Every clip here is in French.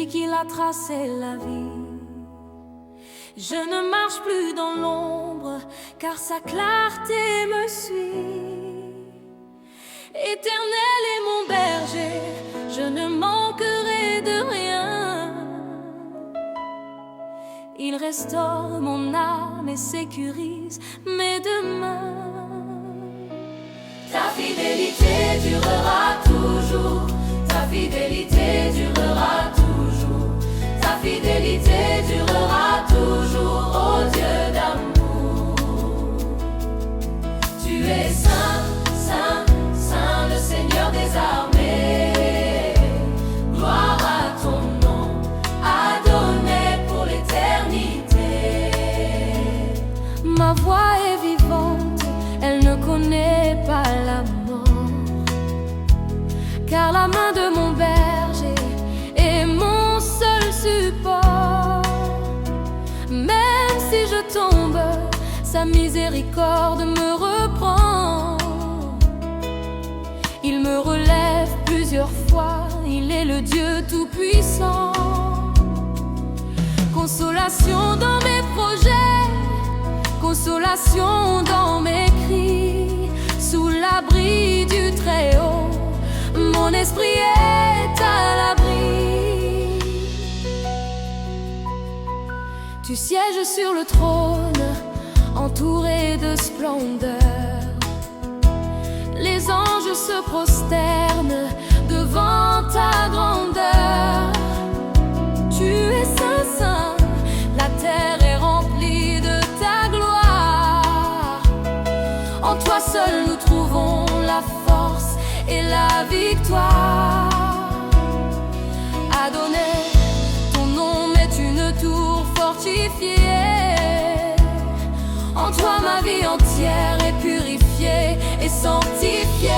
celui qui l'a tracé la vie. Je ne marche plus dans l'ombre, car sa clarté me suit. Éternel est mon berger, je ne manquerai de rien. Il restaure mon âme et sécurise mes demain. Ta fidélité durera toujours, ta fidélité durera toujours, ta fidélité durera toujours, ô Dieu d'amour. Tu es saint, saint, saint, le Seigneur des armées. Gloire à ton nom, adonné pour l'éternité. Ma voix est vivante, elle ne connaît pas la mort, car la main de mon berger est mon seul support. Même si je tombe, sa miséricorde me reprend. Il me relève plusieurs fois, il est le Dieu tout-puissant. Consolation dans mes projets, consolation dans mes cris, sous l'abri du Très-Haut, mon esprit est à l'abri. Tu sièges sur le trône, entouré de splendeur. Les anges se prosternent devant ta grandeur. Tu es saint, saint, la terre est remplie de ta gloire. En toi seul nous trouvons la force et la victoire. Adonné, ton nom est une tour fortifiée. En toi ma vie entière est purifiée et sanctifiée.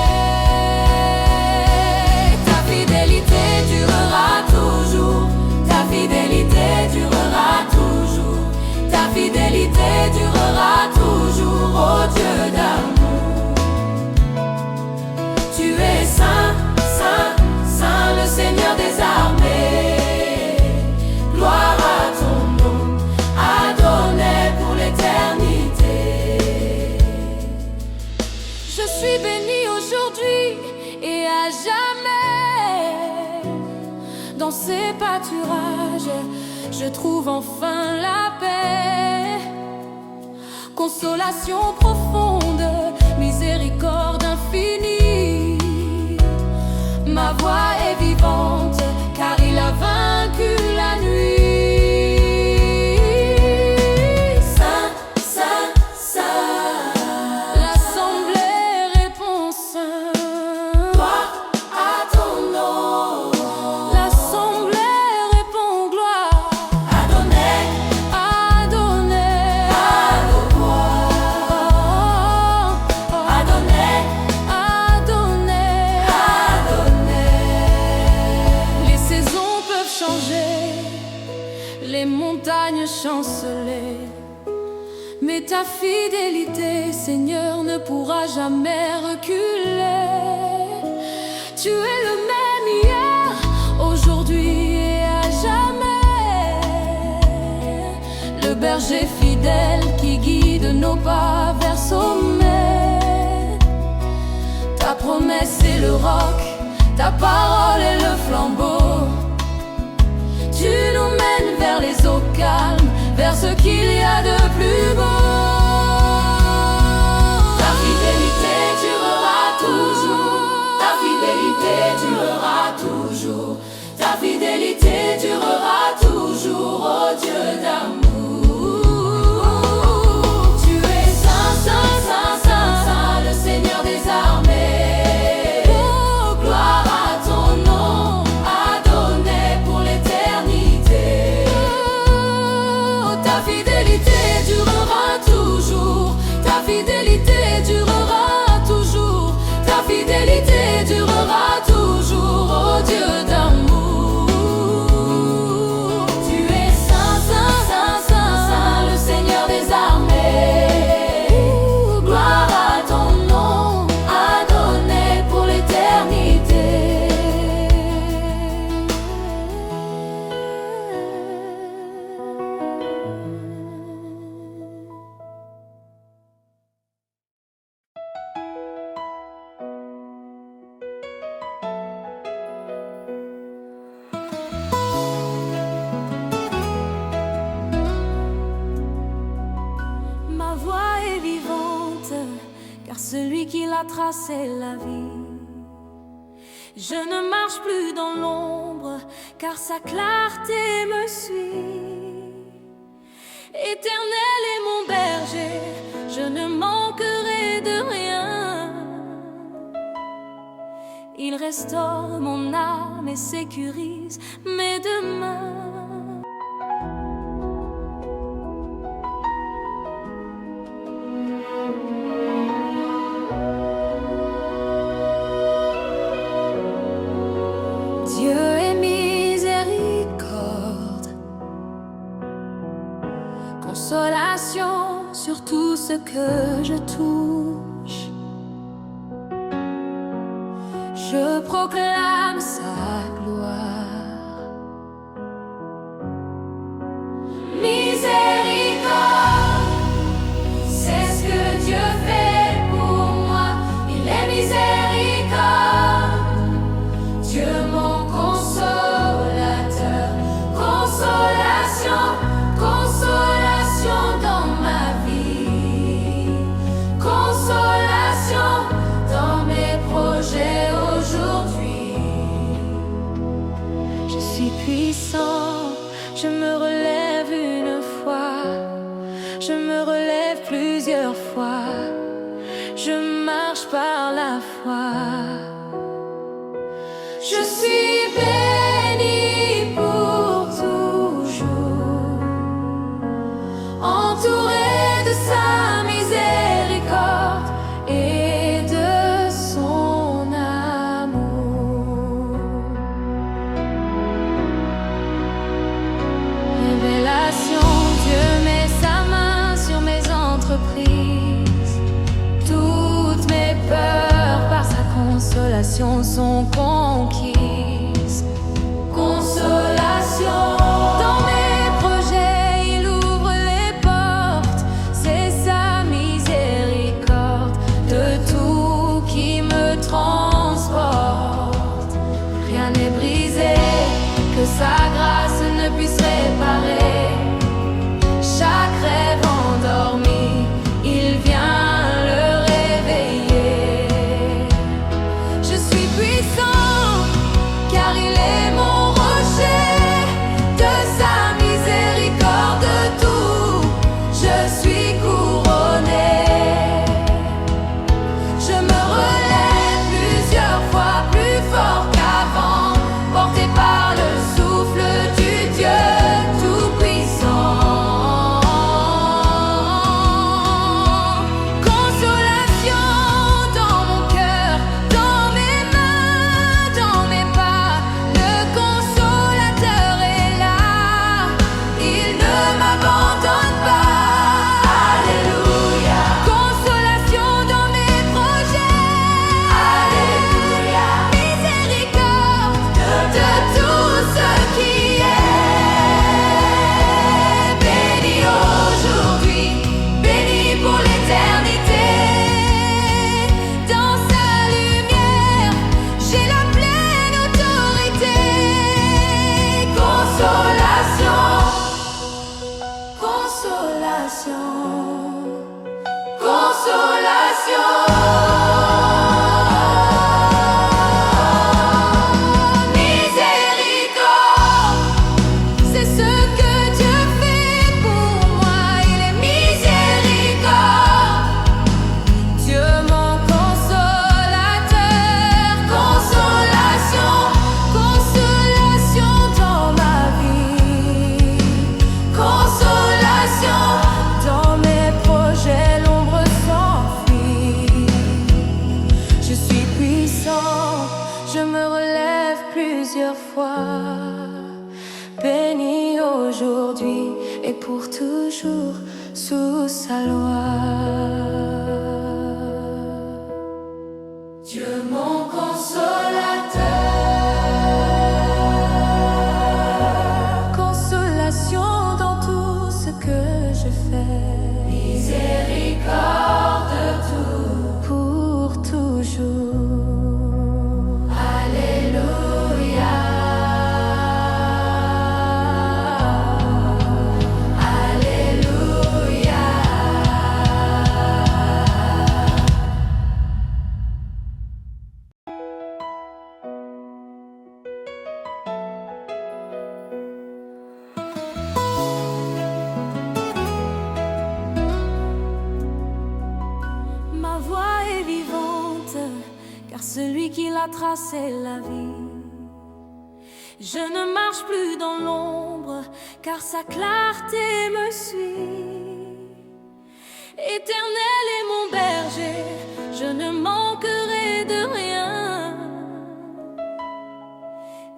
Ta fidélité durera toujours, ta fidélité durera toujours, ta fidélité durera toujours, ô Dieu d'amour. Tu es saint, saint, saint, le Seigneur des armées. Gloire à ton nom, adonné pour l'éternité. Je suis béni aujourd'hui et à jamais. Dans ces pâturages, je trouve enfin la paix. Consolation profonde, miséricorde infinie. Ma voix est vivante, car il a vaincu la nuit. Saint, saint, saint, l'assemblée répond saint. Gloire à ton nom, l'assemblée répond gloire. Adonné, adonné, adonné, adonné, adonné. Les saisons peuvent changer, les montagnes chanceler, mais ta fidélité, Seigneur, ne pourra jamais reculer. Tu es le même hier, aujourd'hui et à jamais. Le berger fidèle qui guide nos pas vers sommet. Ta promesse est le roc, ta parole est le flambeau. Tu nous mènes vers les eaux calmes, vers ce qu'il y a de plus beau. Ta fidélité durera toujours, ta fidélité durera toujours, ta fidélité durera toujours, ô Dieu d'amour. Tu es saint, saint, saint, saint, saint, le Seigneur des armées. Oh, gloire à ton nom, adonné pour l'éternité. Oh, ta fidélité durera toujours, ta fidélité durera toujours, ta fidélité durera toujours, ô Dieu d'amour. a tracé la vie. Je ne marche plus dans l'ombre, car sa clarté me suit. Éternel est mon berger, je ne manquerai de rien. Il restaure mon âme et sécurise mes demain. Dieu est miséricorde, consolation sur tout ce que je touche. Je proclame sa gloire. Miséricorde, c'est ce que Dieu fait pour moi. Il est miséricorde, Dieu mon consolateur. Consolation, consolation dans ma vie. Consolation dans mes projets. Je suis puissant, je me relève une fois, je me relève plusieurs fois, je marche par la foi. Je suis béni pour toujours, entouré de sa miséricorde et de son amour. Révélation, Dieu met sa main sur mes entreprises. Toutes mes peurs par sa consolation sont conquises. Consolation dans mes projets, il ouvre les portes. C'est sa miséricorde de tout qui me transporte. Rien n'est brisé, que sa grâce ne puisse réparer. Chaque rêve endormi, il vient le réveiller. Je suis puissant, car il est mon rocher. De sa miséricorde tout, je suis couronné. Je me relève plusieurs fois plus fort qu'avant, porté par le souffle du Dieu tout-puissant. Consolation dans mon cœur, dans mes mains, dans mes pas. Le consolateur est là, il ne m'abandonne pas. Alléluia. Consolation dans mes projets. Alléluia. Miséricorde de tout ce qui est. Béni aujourd'hui, béni pour l'éternité. Dans sa lumière, j'ai la pleine autorité. Consolation, consolation, consolation. Miséricorde, c'est ce que Dieu fait pour moi. Il est miséricorde, Dieu mon consolateur. Consolation, consolation dans ma vie. Consolation dans mes projets, l'ombre s'enfuit. Je suis puissant, je me relève plusieurs fois. Béni aujourd'hui et pour toujours sous sa loi. Dieu mon consolateur. Consolation dans tout ce que je fais. Miséricorde de tout, pour toujours. Alléluia. Alléluia. a tracé la vie. Je ne marche plus dans l'ombre, car sa clarté me suit. Éternel est mon berger, je ne manquerai de rien.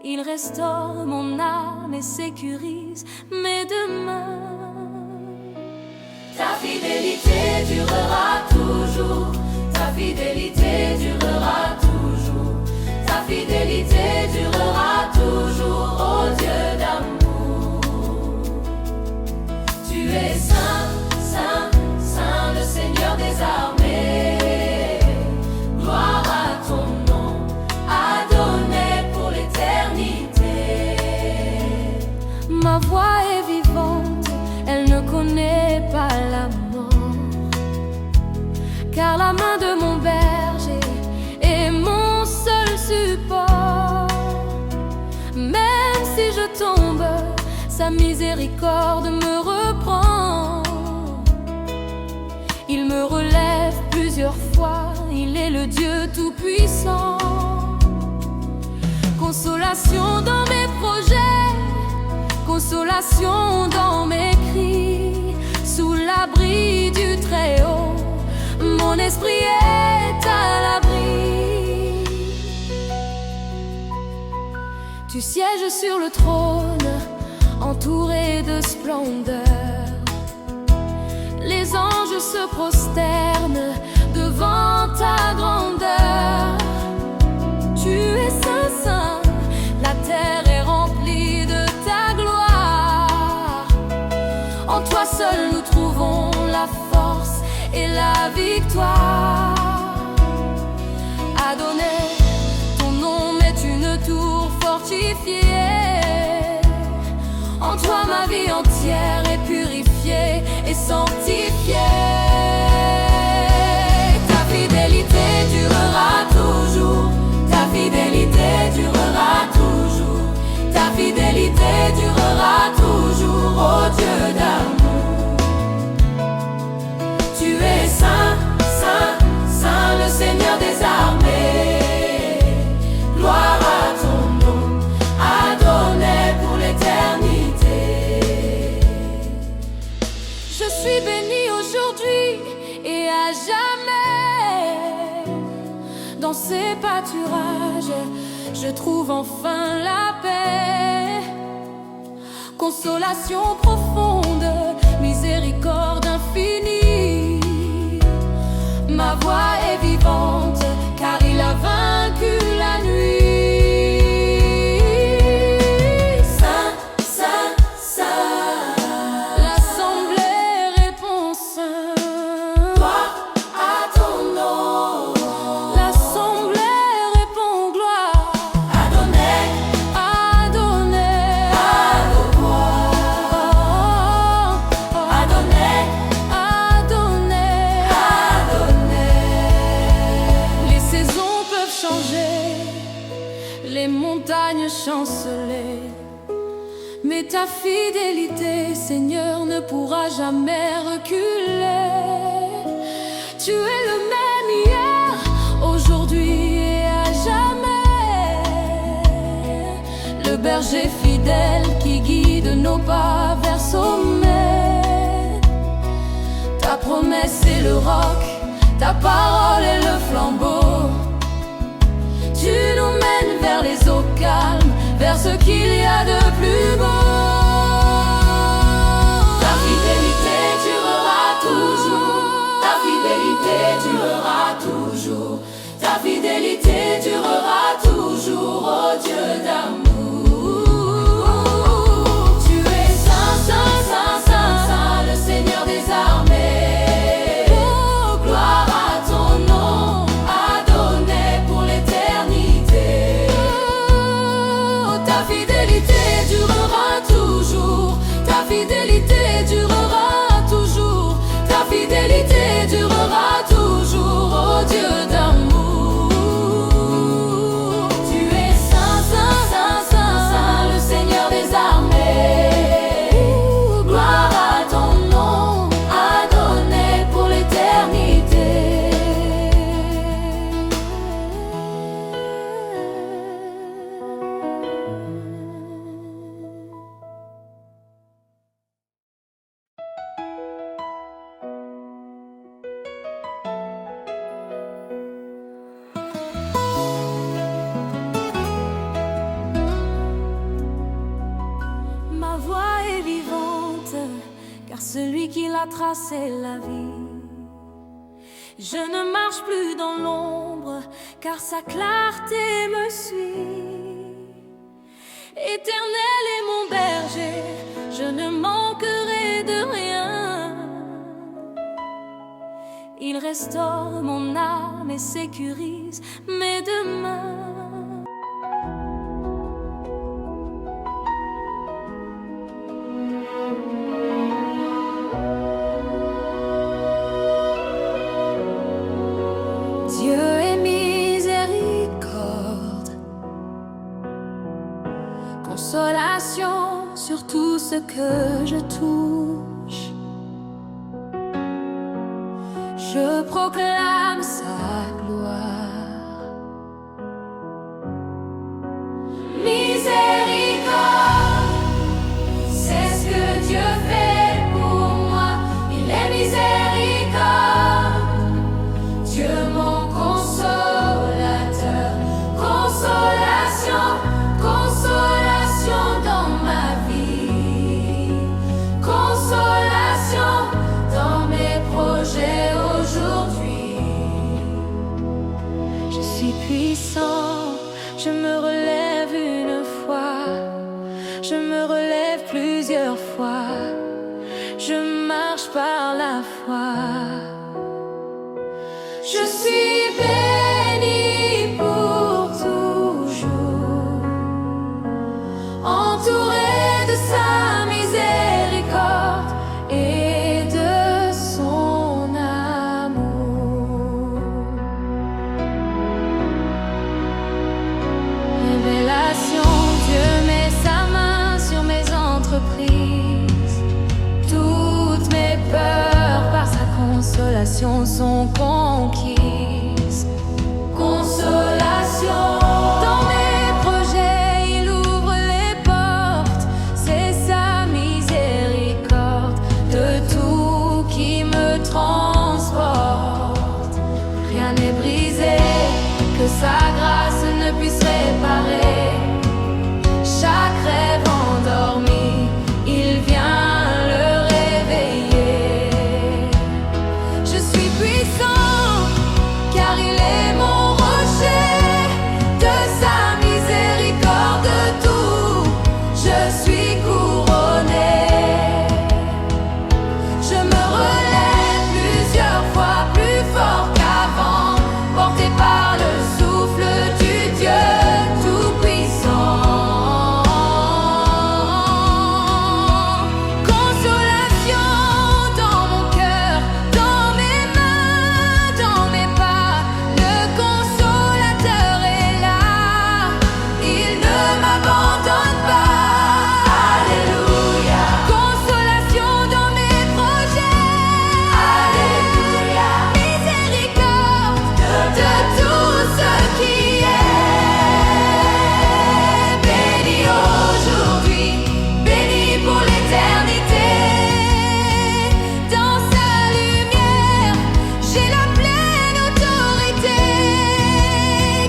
Il restaure mon âme et sécurise mes demain. Ta fidélité durera toujours, ta fidélité durera toujours, ta fidélité durera toujours, ô Dieu d'amour. Tu es saint, saint, saint, le Seigneur des armées. Gloire à ton nom, adonné pour l'éternité. Ma voix est vivante, elle ne connaît pas la mort, car la main de mon berger est mon seul support. Même si je tombe, sa miséricorde me reprend. Il me relève plusieurs fois, il est le Dieu tout-puissant. Consolation dans mes projets, consolation dans mes cris, sous l'abri du Très-Haut, mon esprit est à l'abri. Tu sièges sur le trône, entouré de splendeur. Les anges se prosternent devant ta grandeur. Tu es saint, saint, la terre est remplie de ta gloire. En toi seul nous trouvons la force et la victoire. Adonné, ton nom est une tour fortifiée. En toi ma vie entière est purifiée et sanctifiée. Ta fidélité durera toujours, ta fidélité durera toujours, ta fidélité durera toujours, ô Dieu d'amour. Tu es saint, saint, saint, le Seigneur des armées. Gloire à ton nom, adonné pour l'éternité. Je suis béni aujourd'hui et à jamais. Dans ces pâturages, je trouve enfin la paix. Consolation profonde, miséricorde infinie. Ma voix est vivante, car il a vaincu la nuit. Saint, saint, saint, l'assemblée répond saint. Gloire à ton nom, l'assemblée répond gloire. Adonné, adonné, adonné, adonné, adonné. Les saisons peuvent changer, les montagnes chanceler, mais ta fidélité, Seigneur, ne pourra jamais reculer. Tu es le même hier, aujourd'hui et à jamais. Le berger fidèle qui guide nos pas vers sommet. Ta promesse est le roc, ta parole est le flambeau. Tu nous mènes vers les eaux calmes, vers ce qu'il y a de plus beau. Ta fidélité durera toujours, ta fidélité durera toujours, ta fidélité durera toujours, ô Dieu d'amour. Tu es saint, saint, saint, saint, saint, le Seigneur des armées. Oh, gloire à ton nom, adonné pour l'éternité. Oh, ta fidélité durera voie est vivante, car celui qui l'a tracé la vie. Je ne marche plus dans l'ombre, car sa clarté me suit. Éternel est mon berger, je ne manquerai de rien. Il restaure mon âme et sécurise mes demain. Dieu est miséricorde, consolation sur tout ce que je touche. Je proclame sa gloire. Miséricorde, c'est ce que Dieu fait pour moi. Il est miséricorde, Dieu mon consolateur. Consolation, consolation dans ma vie. Consolation dans mes projets aujourd'hui. Je suis puissant, je me relève une fois, je me relève plusieurs fois, je marche par la foi. Je suis béni pour toujours, entouré de sa miséricorde et de son amour. Révélation, Dieu met sa main sur mes entreprises. Toutes mes peurs par sa consolation sont conquises. Consolation dans mes projets, il ouvre les portes. C'est sa miséricorde de tout qui me transporte. Rien n'est brisé, que sa grâce ne puisse réparer. Chaque rêve endormi, il vient le réveiller. Je suis puissant, car il est mon rocher. De sa miséricorde tout, je suis couronné. Je me relève plusieurs fois plus fort qu'avant, porté par le souffle du Dieu Tout-Puissant. Consolation dans mon cœur, dans mes mains, dans mes pas. Le consolateur est là, il ne m'abandonne pas. Alléluia. Consolation dans mes projets. Alléluia. Miséricorde de tout ce qui est. Béni aujourd'hui, béni pour l'éternité. Dans sa lumière, j'ai la pleine autorité.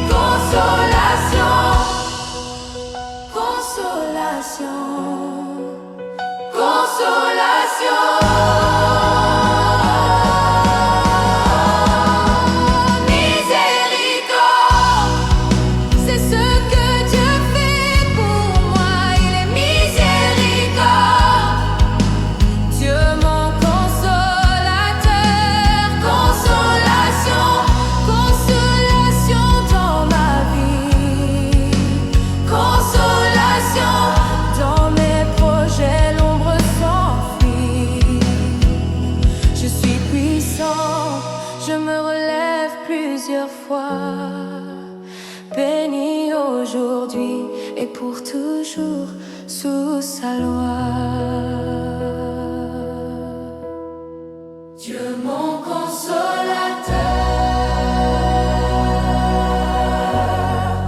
Consolation, consolation, consolation. Miséricorde, c'est ce que Dieu fait pour moi. Il est miséricorde, Dieu mon consolateur. Consolation, consolation dans ma vie. Consolation dans mes projets, l'ombre s'enfuit. Je suis puissant, je me relève plusieurs fois. Béni aujourd'hui et pour toujours sous sa loi. Dieu mon consolateur.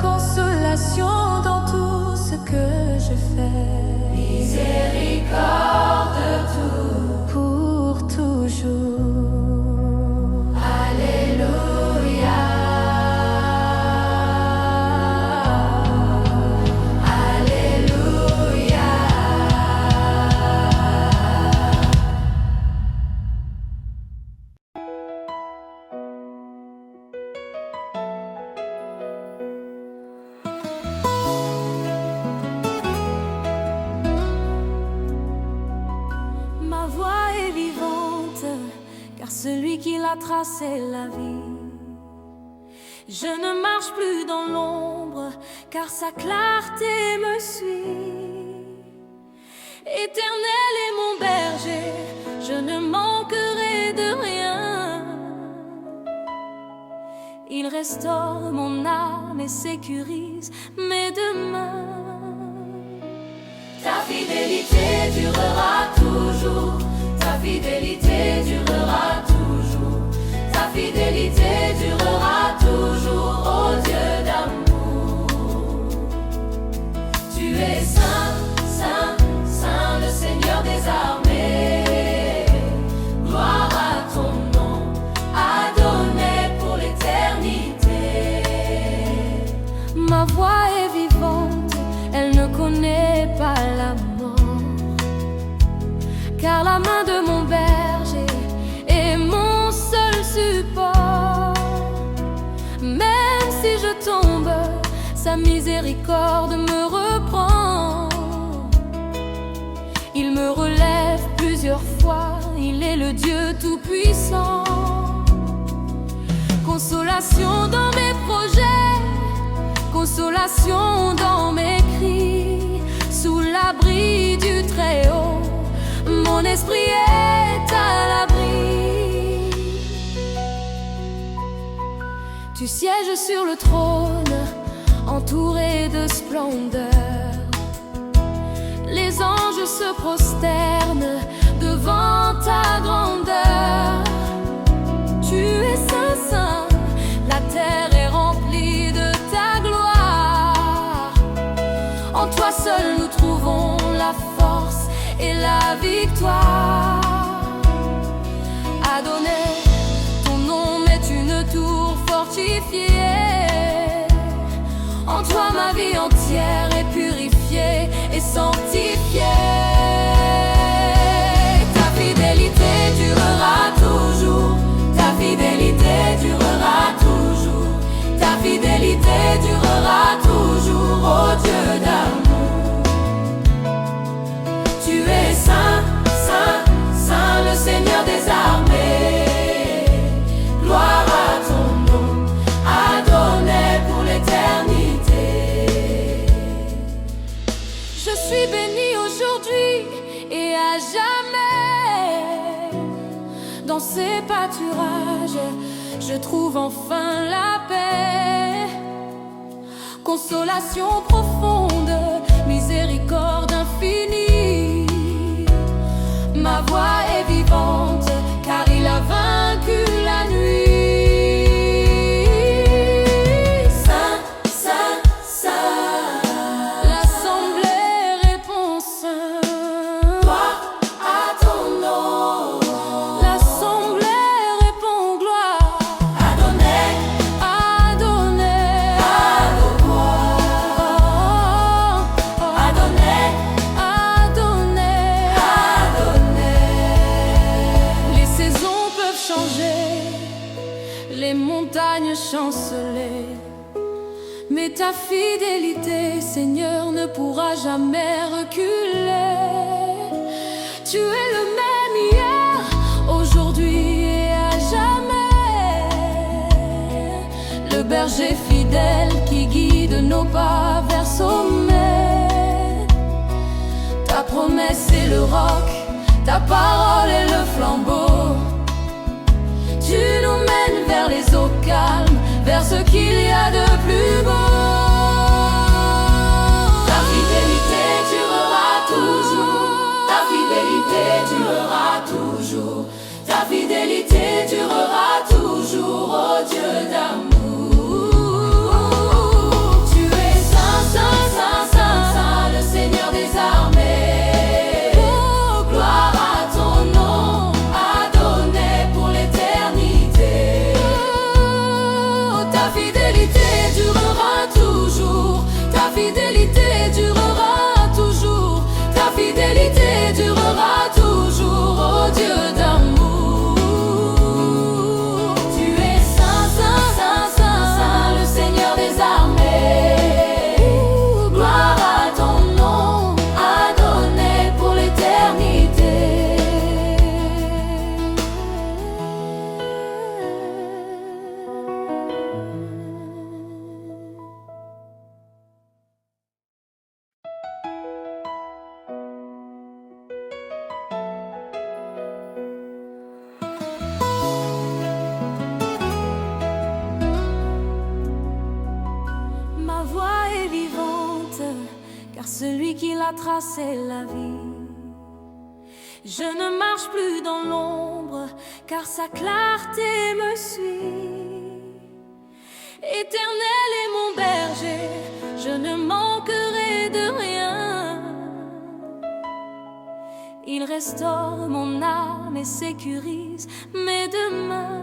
Consolation dans tout ce que je fais. Miséricorde de tout, pour toujours. Alléluia. Alléluia. car celui qui l'a tracé la vie. Je ne marche plus dans l'ombre, car sa clarté me suit. Éternel est mon berger, je ne manquerai de rien. Il restaure mon âme et sécurise mes demain. Ta fidélité durera toujours, ta fidélité durera toujours, ta fidélité durera toujours, ô Dieu d'amour. Tu es saint, saint, saint, le Seigneur des armées. Gloire à ton nom, adonné pour l'éternité. Ma voix est vivante, elle ne connaît pas la mort, car la main de mon berger est mon seul support. Même si je tombe, sa miséricorde me reprend. Il me relève plusieurs fois, il est le Dieu tout-puissant. Consolation dans mes projets, consolation dans mes cris. Sous l'abri du Très-Haut, mon esprit est à l'abri. Tu sièges sur le trône, entouré de splendeur. Les anges se prosternent devant ta grandeur. Tu es saint, saint, la terre est remplie de ta gloire. En toi seul nous trouvons la force et la victoire. Adonné, ton nom est une tour fortifiée. En toi ma vie entière est purifiée et sanctifiée. Ta fidélité durera toujours, ta fidélité durera toujours, ta fidélité durera toujours, ô Dieu d'amour. Tu es saint, saint, saint, le Seigneur des armées. Gloire à ton nom, adonné pour l'éternité. Je suis béni aujourd'hui et à jamais. Dans ces pâturages, je trouve enfin la paix. Consolation profonde, miséricorde infinie. Ma voix est vivante, car il a vaincu la nuit. Saint, saint, saint, l'assemblée répond saint. Gloire à ton nom, l'assemblée répond gloire. Adonné, adonné, adonné, adonné, adonné. Les saisons peuvent changer, les montagnes chanceler, mais ta fidélité, Seigneur, ne pourra jamais reculer. Tu es le même hier, aujourd'hui et à jamais. Le berger fidèle qui guide nos pas vers sommet. Ta promesse est le roc, ta parole est le flambeau. Tu nous mènes vers les eaux calmes, vers ce qu'il y a de plus beau. Ta fidélité durera toujours, ta fidélité durera toujours, ta fidélité durera toujours, ô Dieu d'amour. Tu es saint, saint, saint, saint, saint, le Seigneur des armées. Oh, gloire à ton nom, adonné pour l'éternité. Oh, ta fidélité durera toujours, ta fidélité durera toujours, ta fidélité durera toujours, ô Dieu d'amour. Tu es saint, saint, saint, m'a tracé la vie. Je ne marche plus dans l'ombre, car sa clarté me suit. Éternel est mon berger, je ne manquerai de rien. Il restaure mon âme et sécurise mes demain.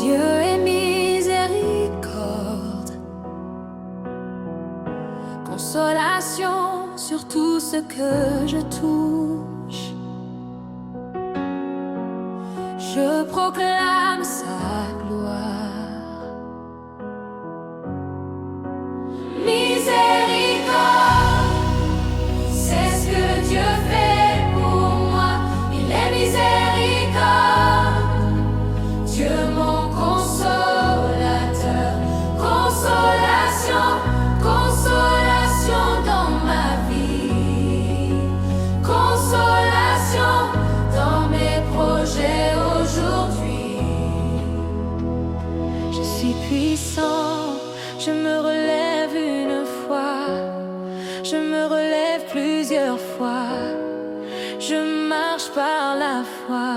Dieu est miséricorde, consolation sur tout ce que je touche. Je proclame sa gloire. Miséricorde, c'est ce que Dieu fait pour moi. Il est miséricorde, Dieu mon consolateur. Consolation, consolation dans ma vie. Consolation dans mes projets aujourd'hui. Je suis puissant, je me relève une fois, je me relève plusieurs fois, je marche par la foi.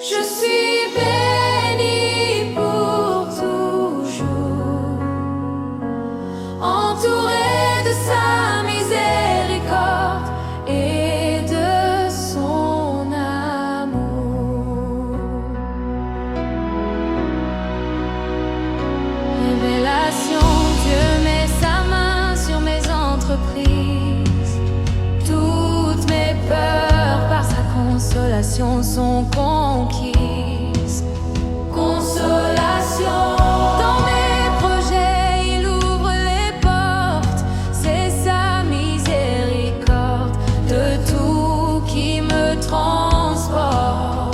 Je suis béni pour toujours, entouré de sa miséricorde et de son amour. Révélation, Dieu met sa main sur mes entreprises. Toutes mes peurs par sa consolation sont conquises. Consolation dans mes projets, il ouvre les portes. C'est sa miséricorde de tout qui me transporte.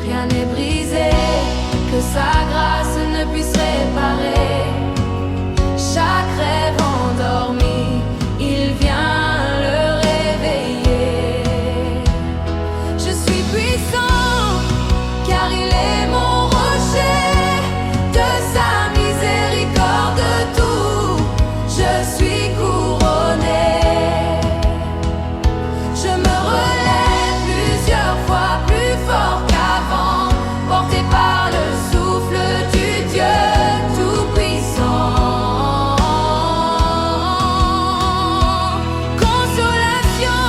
Rien n'est brisé que sa grâce ne puisse réparer. Chaque rêve endormi, il vient le réveiller. Je suis puissant, car il est mon rocher. De sa miséricorde tout, je suis couronné. Je me relève plusieurs fois plus fort qu'avant, porté par le souffle du Dieu Tout-Puissant. Consolation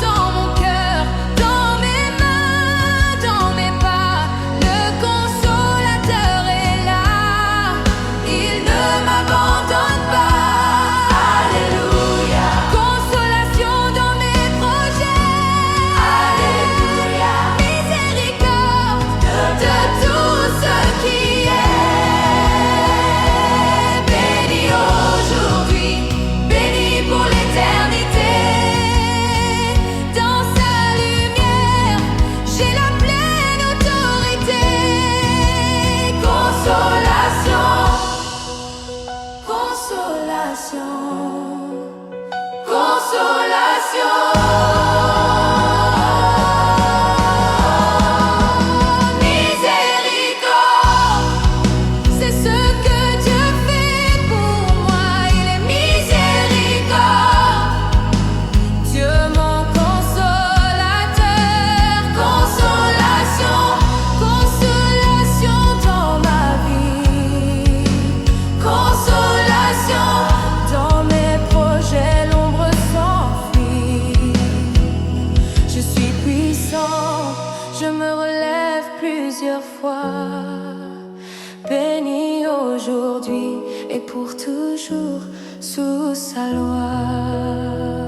dans mon cœur, dans mes mains, dans mes pas. Le consolateur est là, il ne m'abandonne pas. Alléluia. Consolation dans mes projets. Alléluia. Miséricorde de tout ce qui est. Béni aujourd'hui, béni pour l'éternité. Dans sa lumière, j'ai la pleine autorité. Consolation, consolation, consolation. Miséricorde, c'est ce que Dieu fait pour moi. Il est miséricorde, Dieu mon consolateur. Consolation, consolation dans ma vie. Consolation dans mes projets, l'ombre s'enfuit. Je suis puissant, je me relève plusieurs fois. Béni aujourd'hui et pour toujours sous sa loi.